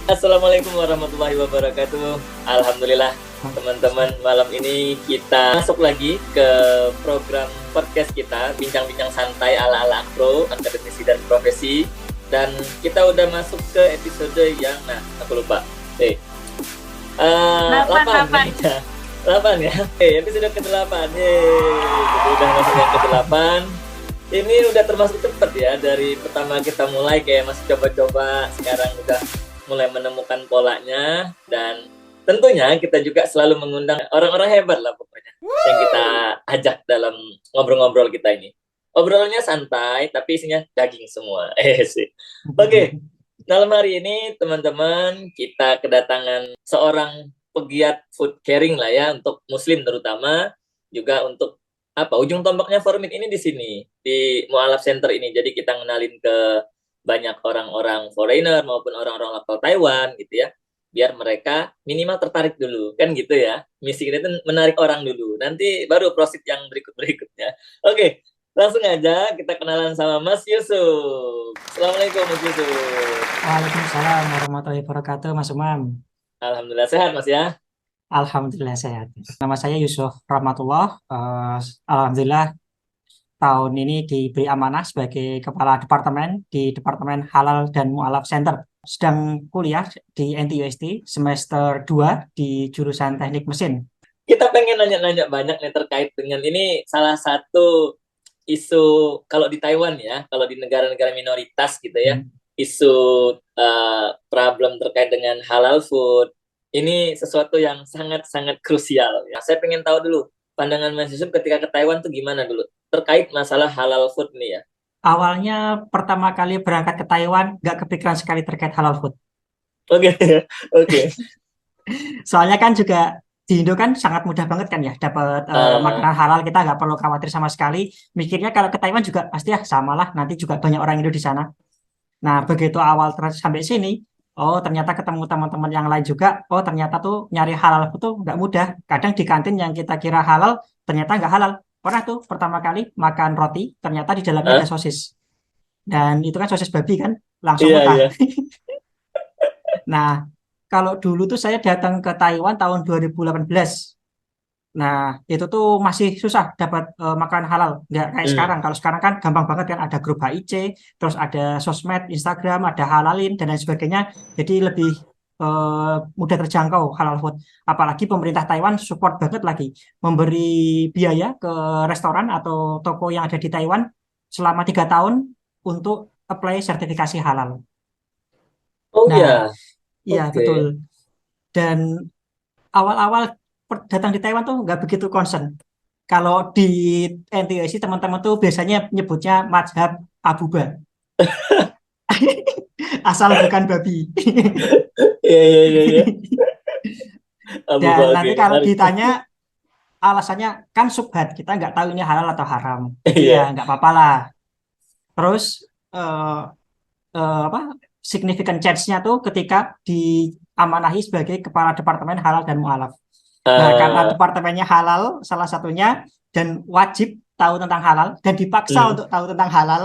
Assalamualaikum warahmatullahi wabarakatuh. Alhamdulillah teman-teman, malam ini kita masuk lagi ke program podcast kita, bincang-bincang santai ala-ala akro, akademisi dan profesi. Dan kita udah masuk ke episode yang, aku lupa. 8 ya. 8 ya. Episode ke-8. Jadi udah masuk yang ke-8. Ini udah termasuk cepat ya, dari pertama kita mulai kayak masih coba-coba, sekarang udah mulai menemukan polanya. Dan tentunya kita juga selalu mengundang orang-orang hebat lah pokoknya yang kita ajak dalam ngobrol-ngobrol kita ini. Obrolannya santai tapi isinya daging semua. Sih. Oke. Malam hari ini teman-teman kita kedatangan seorang pegiat food caring lah ya, untuk muslim terutama, juga untuk ujung tombaknya forum ini di sini, di Mu'alaf Center ini. Jadi kita ngenalin ke banyak orang-orang foreigner maupun orang-orang lokal Taiwan gitu ya, biar mereka minimal tertarik dulu, kan gitu ya. Misi kita itu menarik orang dulu, nanti baru proses yang berikut-berikutnya. Oke, langsung aja kita kenalan sama Mas Yusuf. Assalamualaikum Mas Yusuf. Waalaikumsalam warahmatullahi wabarakatuh, Mas Umam. Alhamdulillah sehat Mas ya. Alhamdulillah sehat. Nama saya Yusuf Rahmatullah. Alhamdulillah tahun ini diberi amanah sebagai Kepala Departemen di Departemen Halal dan Mu'alaf Center. Sedang kuliah di NTUST semester 2 di jurusan Teknik Mesin. Kita pengen nanya-nanya banyak nih terkait dengan ini, salah satu isu kalau di Taiwan ya, kalau di negara-negara minoritas gitu ya, isu problem terkait dengan halal food. Ini sesuatu yang sangat-sangat krusial ya. Saya pengen tahu dulu pandangan Mas Yusuf ketika ke Taiwan tuh gimana dulu terkait masalah halal food nih ya. Awalnya pertama kali berangkat ke Taiwan, nggak kepikiran sekali terkait halal food. Oke, oke. Soalnya kan juga di Indo kan sangat mudah banget kan ya dapat makanan halal, kita nggak perlu khawatir sama sekali. Mikirnya kalau ke Taiwan juga pasti ya samalah, nanti juga banyak orang Indo di sana. Nah, begitu awal sampai sini, oh ternyata ketemu teman-teman yang lain juga. Oh ternyata tuh nyari halal itu nggak mudah. Kadang di kantin yang kita kira halal ternyata nggak halal. Pernah tuh pertama kali makan roti, ternyata di dalamnya ada Hah? sosis. Dan itu kan sosis babi kan, langsung Iya, iya. muntah. Nah, kalau dulu tuh saya datang ke Taiwan tahun 2018. Nah, itu tuh masih susah dapat makanan halal. Nggak kayak Hmm. sekarang. Kalau sekarang kan gampang banget kan, ada grup HIC, terus ada sosmed, Instagram, ada halalin, dan lain sebagainya. Jadi lebih mudah terjangkau halal food. Apalagi pemerintah Taiwan support banget lagi. Memberi biaya ke restoran atau toko yang ada di Taiwan selama 3 tahun untuk apply sertifikasi halal. Oh Nah, ya, iya betul. oke. Dan awal-awal datang di Taiwan tuh nggak begitu concern. Kalau di NTUSI teman-teman tuh biasanya nyebutnya mazhab Abuba, asal bukan babi. Iya, iya, iya, iya. Abu Dan Bakar, nanti kalau menarik. ditanya alasannya kan subhat, kita nggak tahu ini halal atau haram. Jadi ya Iya. nggak apa-apa lah. Terus eh, apa significant change-nya tuh ketika diamanahi sebagai kepala departemen halal dan mualaf. Nah, karena Eh, departemennya halal salah satunya dan wajib tahu tentang halal dan dipaksa hmm. untuk tahu tentang halal,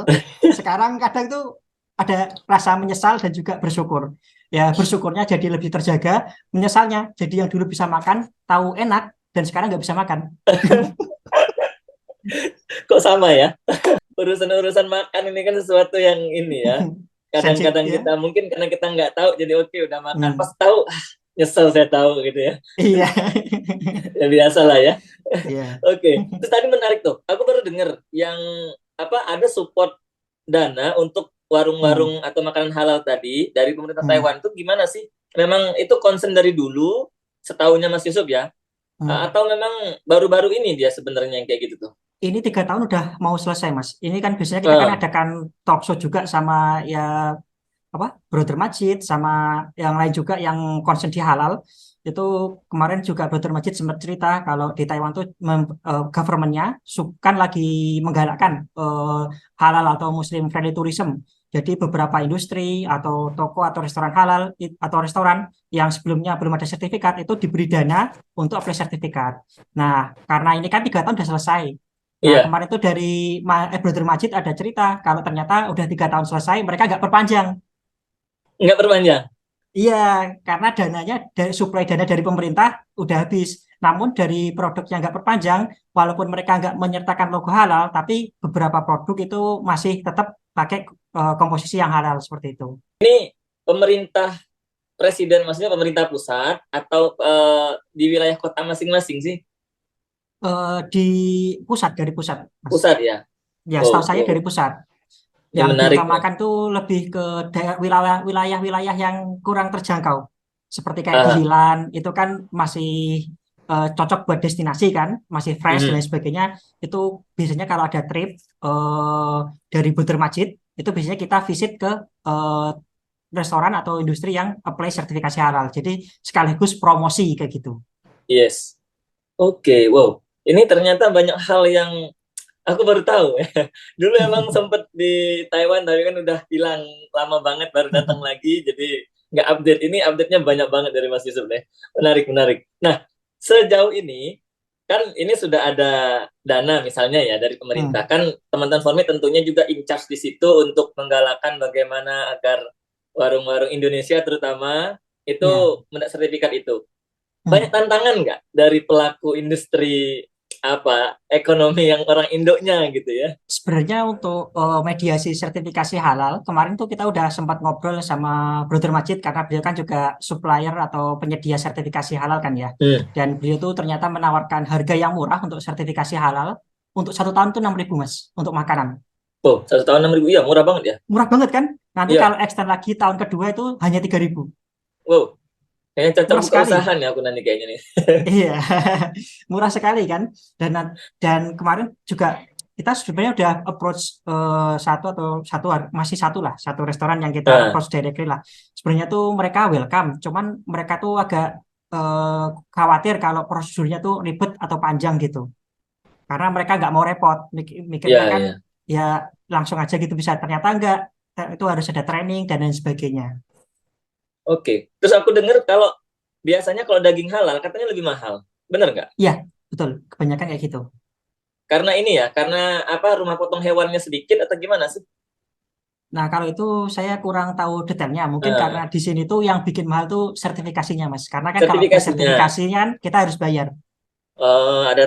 sekarang kadang tuh ada rasa menyesal dan juga bersyukur. Ya, bersyukurnya jadi lebih terjaga, menyesalnya jadi yang dulu bisa makan, tahu enak, dan sekarang nggak bisa makan. Kok sama ya? Urusan-urusan makan ini kan sesuatu yang ini ya. Sensitif Kadang-kadang ya. kita mungkin karena kita nggak tahu jadi oke udah makan. Pas Hmm. tahu, nyesel saya tahu gitu ya. Iya. Ya biasa lah ya. Iya. Oke. Terus tadi menarik tuh. Aku baru dengar yang ada support dana untuk Hmm. warung-warung atau makanan halal tadi dari pemerintah Hmm. Taiwan, itu gimana sih? Memang itu concern dari dulu, setahunya Mas Yusuf ya? Hmm. Atau memang baru-baru ini dia sebenarnya yang kayak gitu tuh? Ini 3 tahun udah mau selesai, Mas. Ini kan biasanya kita kan Eh, adakan talk show juga sama ya apa Brother Majid sama yang lain juga yang concern di halal. Itu kemarin juga Brother Majid sempat cerita kalau di Taiwan tuh government-nya kan lagi menggalakkan halal atau Muslim friendly tourism. Jadi beberapa industri atau toko atau restoran halal atau restoran yang sebelumnya belum ada sertifikat itu diberi dana untuk apply sertifikat. Nah, karena ini kan 3 tahun sudah selesai. Nah, iya, kemarin itu dari Brother Majid ada cerita kalau ternyata udah 3 tahun selesai, mereka nggak perpanjang. nggak perpanjang. Iya, karena dananya dari suplai dana dari pemerintah udah habis. Namun dari produk yang nggak perpanjang, walaupun mereka nggak menyertakan logo halal, tapi beberapa produk itu masih tetap pakai komposisi yang halal seperti itu. Pemerintah presiden maksudnya pemerintah pusat atau di wilayah kota masing-masing sih? Di pusat dari pusat, Mas. Pusat ya. Ya, Wow, setahu saya wow. dari pusat. Ini Yang menarik nih. diutamakan tuh lebih ke wilayah-wilayah yang kurang terjangkau. Seperti kayak di Ah, Hilan, itu kan masih cocok buat destinasi kan, masih fresh dan mhm. lain sebagainya. Itu biasanya kalau ada trip eh, dari Banjarmasin, itu biasanya kita visit ke eh, restoran atau industri yang apply sertifikasi halal. Jadi sekaligus promosi kayak gitu. Yes. Oke, wow. Ini ternyata banyak hal yang aku baru tahu ya. Dulu emang sempet di Taiwan tapi kan udah hilang lama banget baru datang lagi jadi nggak update. Ini update-nya banyak banget dari Mas Yusuf deh. Menarik, menarik. Nah, sejauh ini kan ini sudah ada dana misalnya ya dari Hmm, pemerintah. Kan teman-teman Formi tentunya juga in charge di situ untuk menggalakkan bagaimana agar warung-warung Indonesia terutama itu ya. mendapat sertifikat itu. Banyak Hmm. tantangan nggak dari pelaku industri apa ekonomi yang orang Indonya gitu ya? Sebenarnya untuk mediasi sertifikasi halal, kemarin tuh kita udah sempat ngobrol sama Brother Majid karena beliau kan juga supplier atau penyedia sertifikasi halal kan ya. Hmm. Dan beliau tuh ternyata menawarkan harga yang murah untuk sertifikasi halal. Untuk 1 tahun tuh 6.000 Mas, untuk makanan. Oh, 1 tahun 6.000 ya murah banget ya? Murah banget kan? Nanti kalau Iya, extend lagi tahun kedua itu hanya 3.000. wow, kayaknya cocok Murah buka usaha sekali. nih aku nanti kayaknya nih. Iya, murah sekali kan. Dan kemarin juga kita sebenarnya udah approach satu atau masih satu lah, satu restoran yang kita Nah, approach directly lah. Sebenarnya tuh mereka welcome, cuman mereka tuh agak eh, khawatir kalau prosedurnya tuh ribet atau panjang gitu. Karena mereka nggak mau repot, mikirnya ya, kan ya. ya langsung aja gitu bisa. Ternyata enggak, itu harus ada training dan lain sebagainya. Oke. Terus aku dengar kalau biasanya kalau daging halal katanya lebih mahal. Bener nggak? Iya, betul. Kebanyakan kayak gitu. Karena ini ya, karena apa rumah potong hewannya sedikit atau gimana sih? Nah, kalau itu saya kurang tahu detailnya. Mungkin karena Nah, di sini tuh yang bikin mahal tuh sertifikasinya, Mas. Karena kan kalau plus sertifikasinya. sertifikasinya kan kita harus bayar.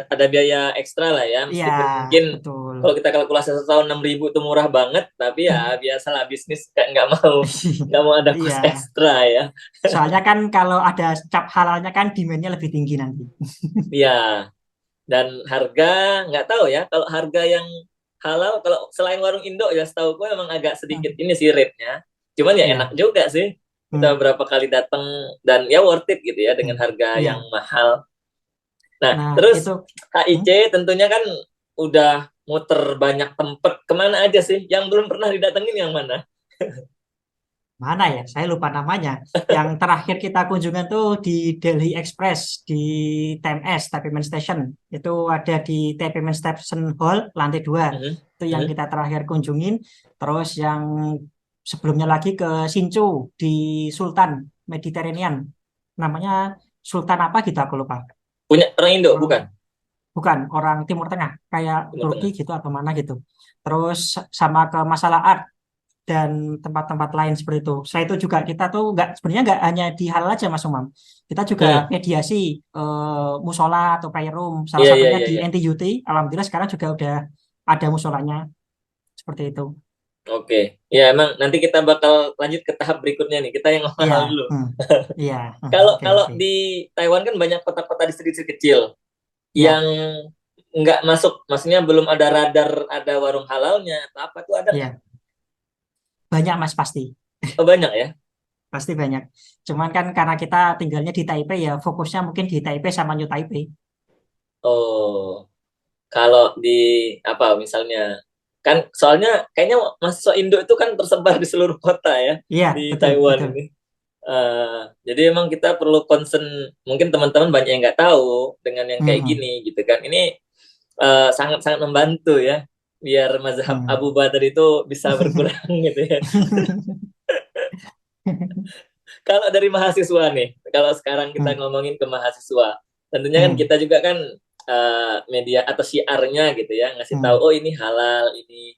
Ada biaya ekstra lah ya Iya, meskipun mungkin betul. kalau kita kalkulasi 1 tahun 6.000 itu murah banget tapi ya biasalah bisnis kayak nggak mau ada Iya. cost ekstra ya. Soalnya kan kalau ada cap halalnya kan demand-nya lebih tinggi nanti. Ya, dan harga nggak tahu ya kalau harga yang halal kalau selain warung Indo ya setahu gue emang agak sedikit Hmm. ini sih rate-nya, cuman ya enak Iya. juga sih kita Hmm. berapa kali datang dan ya worth it gitu ya dengan Hmm. harga yang Iya. mahal. Nah, Nah, terus itu hmm, HIC tentunya kan udah muter banyak tempat. Kemana aja sih? Yang belum pernah didatengin yang mana? mana ya? Saya lupa namanya. Yang terakhir kita kunjungan tuh di Delhi Express di TMS, Taipei Main Station. Itu ada di Taipei Main Station Hall lantai 2. Mhm, Itu yang mhm. kita terakhir kunjungin. Terus yang sebelumnya lagi ke Sinchu di Sultan Mediterranean. Namanya Sultan apa gitu aku lupa. Punya orang Indo, Orang bukan? bukan orang Timur Tengah, kayak Timur Turki Tengah. gitu atau mana gitu. Terus sama ke masalah art dan tempat-tempat lain seperti itu. Setelah itu juga kita tuh nggak sebenarnya nggak hanya di halal aja Mas Umam. Kita juga Hmm, mediasi musola atau prayer room. Salah iya, iya, satunya iya, di iya. NTUT. Alhamdulillah sekarang juga udah ada musolanya seperti itu. Oke. Ya, emang nanti kita bakal lanjut ke tahap berikutnya nih. Kita yang Iya, mahal dulu. hmm. Iya, Kalau oke kalau oke. di Taiwan kan banyak kota-kota distrik kecil yang Iya, nggak masuk, maksudnya belum ada radar, ada warung halalnya atau apa tuh ada nggak? iya. Banyak Mas pasti. Oh, banyak ya. Pasti banyak. Cuman kan karena kita tinggalnya di Taipei ya fokusnya mungkin di Taipei sama New Taipei. Oh, kalau di apa misalnya kan soalnya kayaknya mahasiswa Indo itu kan tersebar di seluruh kota ya Iya, di betul, Taiwan betul. ini. Jadi emang kita perlu concern mungkin teman-teman banyak yang nggak tahu dengan yang kayak Mhm, gini gitu kan. Ini sangat-sangat membantu ya biar mazhab mhm. Abu Bakar itu bisa berkurang gitu ya. Kalau dari mahasiswa nih, kalau sekarang kita Hmm, ngomongin ke mahasiswa, tentunya kan hmm, kita juga kan media atau syiarnya gitu ya, ngasih tahu, hmm, oh ini halal, ini.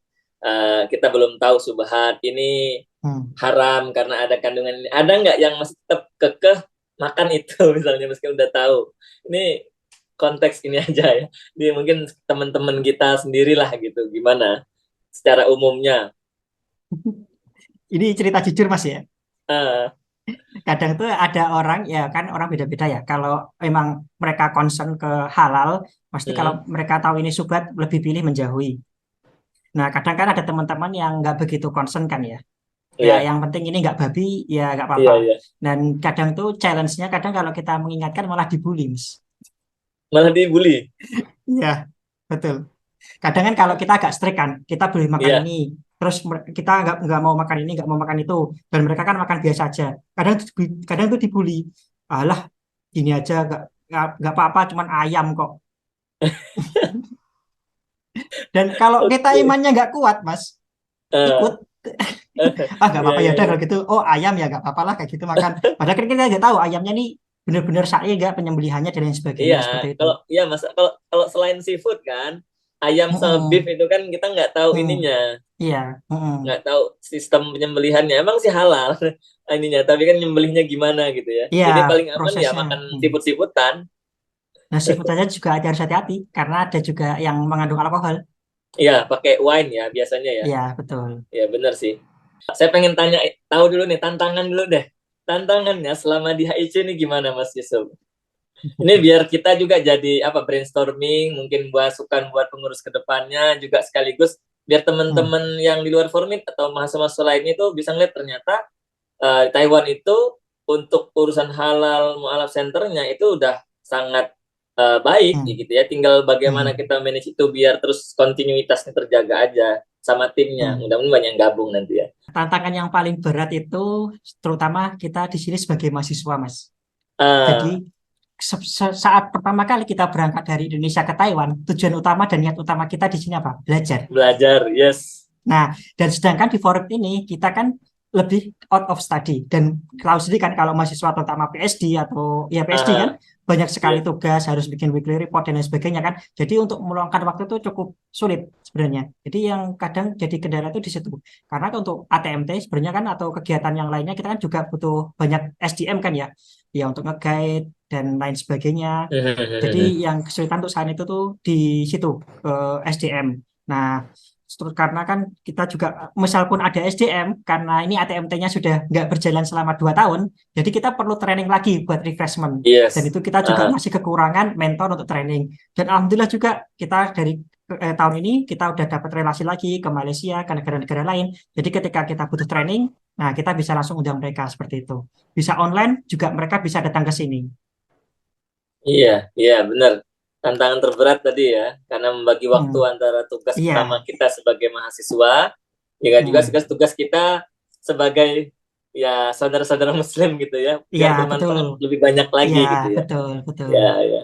kita belum tahu subhat ini Hmm. haram karena ada kandungan ini. Ada nggak yang masih tetap kekeh makan itu misalnya meski udah tahu? Ini konteks ini aja ya. Dia mungkin teman-teman kita sendirilah gitu. Gimana secara umumnya? Ini cerita jujur Mas ya. Ah, Kadang tuh ada orang ya kan orang beda-beda ya. Kalau memang mereka concern ke halal, pasti kalau hmm, mereka tahu ini subhat lebih pilih menjauhi. Nah, kadang kan ada teman-teman yang nggak begitu concern kan ya. Ya, iya, yang penting ini nggak babi, ya nggak apa-apa. iya, iya. Dan kadang tuh challenge-nya kadang kalau kita mengingatkan malah dibully, Mas. Malah dibully. Iya, betul. Kadang kan kalau kita agak strict kan, kita boleh makan Iya. ini, terus kita nggak mau makan ini, nggak mau makan itu, dan mereka kan makan biasa aja. Kadang tuh dibully. Alah, gini aja nggak apa-apa, cuman ayam kok. Dan kalau kita Oke. imannya nggak kuat, Mas, ikut. Ah, Ah, nggak iya, apa-apa ya iya, udah iya. kalau gitu. Oh, ayam ya nggak apa-apa lah kayak gitu makan. Padahal kan kita nggak tahu ayamnya nih benar-benar syar'i nggak penyembelihannya dan lain Iya, sebagainya seperti itu. kalau iya mas, kalau kalau selain seafood kan, ayam sama beef Mm-mm. itu kan kita nggak tahu Mm. ininya, Iya. Mm-mm. nggak tahu sistem penyembelihannya. Emang sih halal ininya, tapi kan nyembelihnya gimana gitu ya. Iya, Jadi paling aman ya prosesnya. makan Mm. seafood-seafoodan. Nah, seafood saja juga harus hati-hati karena ada juga yang mengandung alkohol. Iya, pakai wine ya biasanya ya. Iya, betul. Ya benar sih. Saya pengen tanya, tahu dulu nih tantangan dulu deh. Tantangannya selama di HIC ini gimana Mas Yusuf? Ini biar kita juga jadi apa brainstorming, mungkin masukan buat pengurus ke depannya juga sekaligus biar Hmm. teman-teman yang di luar Formit atau mahasiswa lainnya itu bisa ngeliat ternyata Taiwan itu untuk urusan halal mualaf centernya itu udah sangat baik Hmm. gitu ya. Tinggal bagaimana Hmm. kita manage itu biar terus kontinuitasnya terjaga aja sama timnya. Hmm. Mudah-mudahan banyak yang gabung nanti ya. Tantangan yang paling berat itu terutama kita di sini sebagai mahasiswa, Mas. Jadi Ah, saat pertama kali kita berangkat dari Indonesia ke Taiwan, tujuan utama dan niat utama kita di sini apa? Belajar. belajar, yes. Nah, dan sedangkan di Forex ini kita kan lebih out of study dan kalau sendiri kan kalau mahasiswa terutama PSD atau ya PSD kan Ah, banyak sekali yes. tugas harus bikin weekly report dan lain sebagainya kan. Jadi untuk meluangkan waktu itu cukup sulit sebenarnya. Jadi yang kadang jadi kendala itu di situ. Karena untuk ATMT sebenarnya kan atau kegiatan yang lainnya kita kan juga butuh banyak SDM kan ya. Ya untuk nge-guide dan lain sebagainya. Jadi yang kesulitan untuk saat itu tuh di situ SDM. Nah, karena kan kita juga meskipun ada SDM karena ini ATMT-nya sudah nggak berjalan selama 2 tahun, jadi kita perlu training lagi buat refreshment. Dan Yes. itu kita juga Ah, masih kekurangan mentor untuk training. Dan alhamdulillah juga kita dari tahun ini kita udah dapat relasi lagi ke Malaysia, ke negara-negara lain. Jadi ketika kita butuh training, nah kita bisa langsung undang mereka seperti itu. Bisa online juga mereka bisa datang ke sini. iya, iya benar. Tantangan terberat tadi ya, karena membagi waktu Hmm, antara tugas utama iya. kita sebagai mahasiswa, juga Hmm, tugas-tugas kita sebagai ya saudara-saudara Muslim gitu ya, iya biar betul. bermanfaat lebih banyak lagi Iya gitu ya. betul betul. Ya, ya.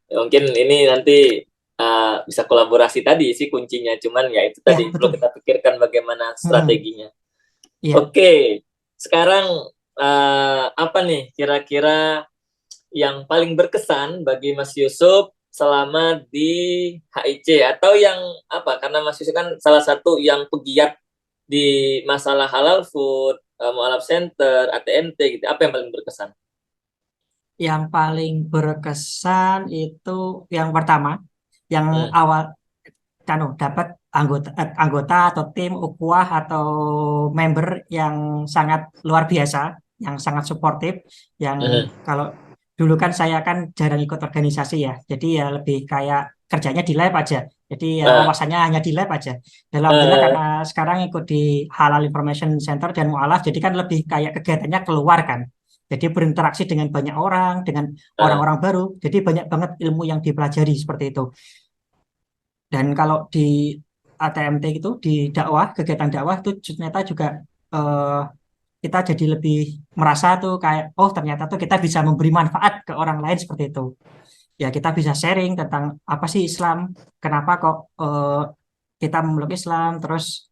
Ya, mungkin ini nanti bisa kolaborasi tadi sih kuncinya, cuman ya itu tadi Ya perlu betul. kita pikirkan bagaimana Hmm, strateginya. iya. Oke, sekarang apa nih kira-kira yang paling berkesan bagi Mas Yusuf selama di HIC atau yang apa? Karena Mas Yusuf kan salah satu yang pegiat di masalah halal food, mualaf center, ATMT gitu. Apa yang paling berkesan? Yang paling berkesan itu yang pertama, yang Hmm. awal dapat anggota atau tim ukhuwah atau member yang sangat luar biasa, yang sangat suportif, yang Hmm. kalau dulu kan saya kan jarang ikut organisasi ya, jadi ya lebih kayak kerjanya di lab aja. Jadi ya Ah, wawasannya hanya di lab aja. Dan alhamdulillah ah, karena sekarang ikut di Halal Information Center dan Mualaf, jadi kan lebih kayak kegiatannya keluar kan. Jadi berinteraksi dengan banyak orang, dengan ah. orang-orang baru. Jadi banyak banget ilmu yang dipelajari seperti itu. Dan kalau di ATMT itu di dakwah, kegiatan dakwah itu ternyata juga eh, kita jadi lebih merasa tuh kayak oh ternyata tuh kita bisa memberi manfaat ke orang lain seperti itu. Ya kita bisa sharing tentang apa sih Islam, kenapa kok kita memeluk Islam, terus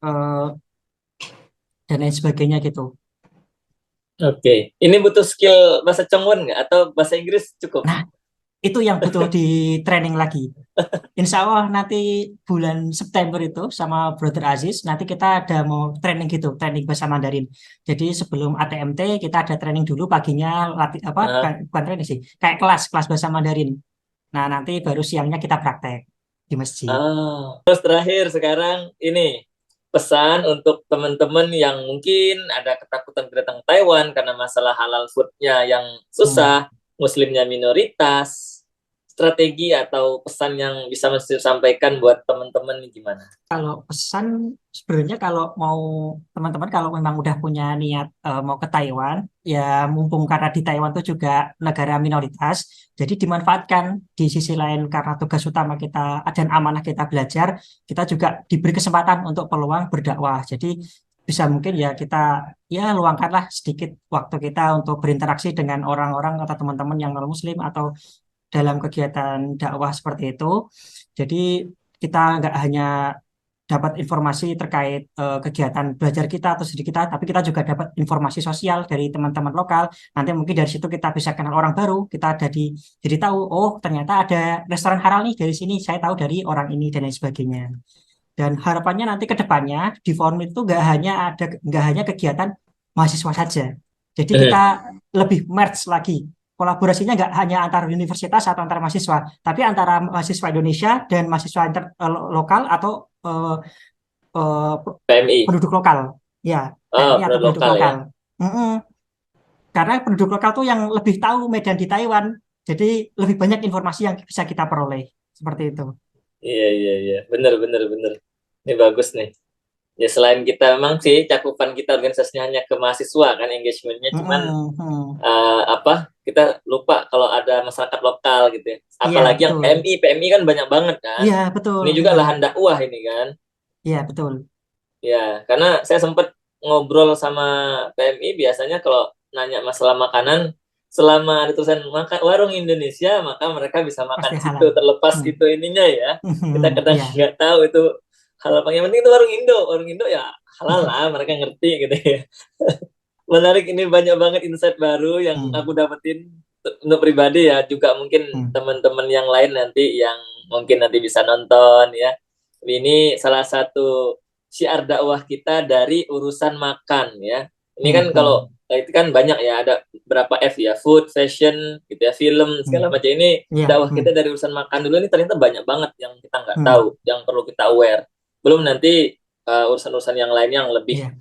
dan lain sebagainya gitu. Oke, ini butuh skill bahasa Chongwon nggak atau bahasa Inggris cukup? Nah, itu yang butuh di training lagi. Insya Allah nanti bulan September itu sama Brother Aziz nanti kita ada mau training gitu, training bahasa Mandarin. Jadi sebelum ATMT kita ada training dulu paginya latih apa Nah, bukan training sih, kayak kelas bahasa Mandarin. Nah nanti baru siangnya kita praktek di masjid. terus terakhir sekarang ini pesan untuk teman-teman yang mungkin ada ketakutan datang Taiwan karena masalah halal foodnya yang Hmm. susah, muslimnya minoritas, strategi atau pesan yang bisa Mas sampaikan buat teman-teman ini gimana? Kalau pesan sebenarnya kalau mau teman-teman kalau memang udah punya niat mau ke Taiwan, ya mumpung karena di Taiwan itu juga negara minoritas, jadi dimanfaatkan di sisi lain karena tugas utama kita dan amanah kita belajar, kita juga diberi kesempatan untuk peluang berdakwah. Jadi bisa mungkin ya kita ya luangkanlah sedikit waktu kita untuk berinteraksi dengan orang-orang atau teman-teman yang non-Muslim atau dalam kegiatan dakwah seperti itu. Jadi kita nggak hanya dapat informasi terkait kegiatan belajar kita atau studi kita, tapi kita juga dapat informasi sosial dari teman-teman lokal. Nanti mungkin dari situ kita bisa kenal orang baru, kita jadi tahu, oh ternyata ada restoran halal nih dari sini, saya tahu dari orang ini dan lain sebagainya. Dan harapannya nanti ke depannya di forum itu nggak hanya kegiatan mahasiswa saja. Jadi kita lebih merge lagi. Kolaborasinya nggak hanya antar universitas atau antar mahasiswa, tapi antara mahasiswa Indonesia dan mahasiswa lokal atau eh, eh, PMI, penduduk lokal. Ya, oh, PMI atau produk penduduk lokal lokal. ya. Mm-mm. Karena penduduk lokal tuh yang lebih tahu medan di Taiwan. Jadi lebih banyak informasi yang bisa kita peroleh. Seperti itu. Iya, iya, iya. Bener, bener, bener. Ini bagus nih. Ya selain kita memang sih cakupan kita organisasinya hanya ke mahasiswa kan engagementnya, cuman Mm-mm. Hmm. apa kita lupa kalau ada masyarakat lokal gitu ya. Iya, Apalagi yang betul. PMI kan banyak banget kan. Iya, betul. Ini juga lahan dakwah ini kan. Iya, betul. Ya, karena saya sempat ngobrol sama PMI biasanya kalau nanya masalah makanan, selama ada tulisan makan warung Indonesia, maka mereka bisa makan Pasti di situ halal. terlepas Hmm. itu ininya ya. Kita kadang Iya. nggak tahu itu hal apa yang penting itu warung Indo ya halal lah, mereka ngerti gitu ya. Menarik ini banyak banget insight baru yang Hmm. aku dapetin untuk pribadi ya, juga mungkin Hmm. teman-teman yang lain nanti yang mungkin nanti bisa nonton ya. Ini salah satu syiar dakwah kita dari urusan makan ya. Ini Hmm. kan kalau Hmm. itu kan banyak ya, ada berapa F ya, food, fashion, gitu ya, film Hmm. segala macam. Ini Iya. dakwah Hmm. kita dari urusan makan dulu, ini ternyata banyak banget yang kita nggak Hmm. tahu, yang perlu kita aware. Belum nanti urusan-urusan yang lain yang lebih Iya.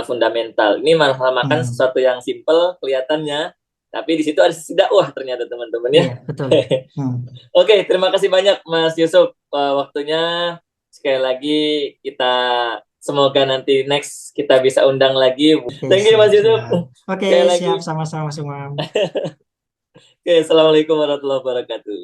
fundamental. Ini masalah makan Hmm. sesuatu yang simple kelihatannya, tapi di situ ada sisi dakwah ternyata teman-teman ya. Iya, betul. Hmm. Oke, terima kasih banyak Mas Yusuf waktunya. Sekali lagi kita semoga nanti next kita bisa undang lagi. Oke, Thank you siap, Mas Yusuf. siap. Oke, Sekali lagi. siap. Sama-sama semua. Oke, Assalamualaikum warahmatullahi wabarakatuh.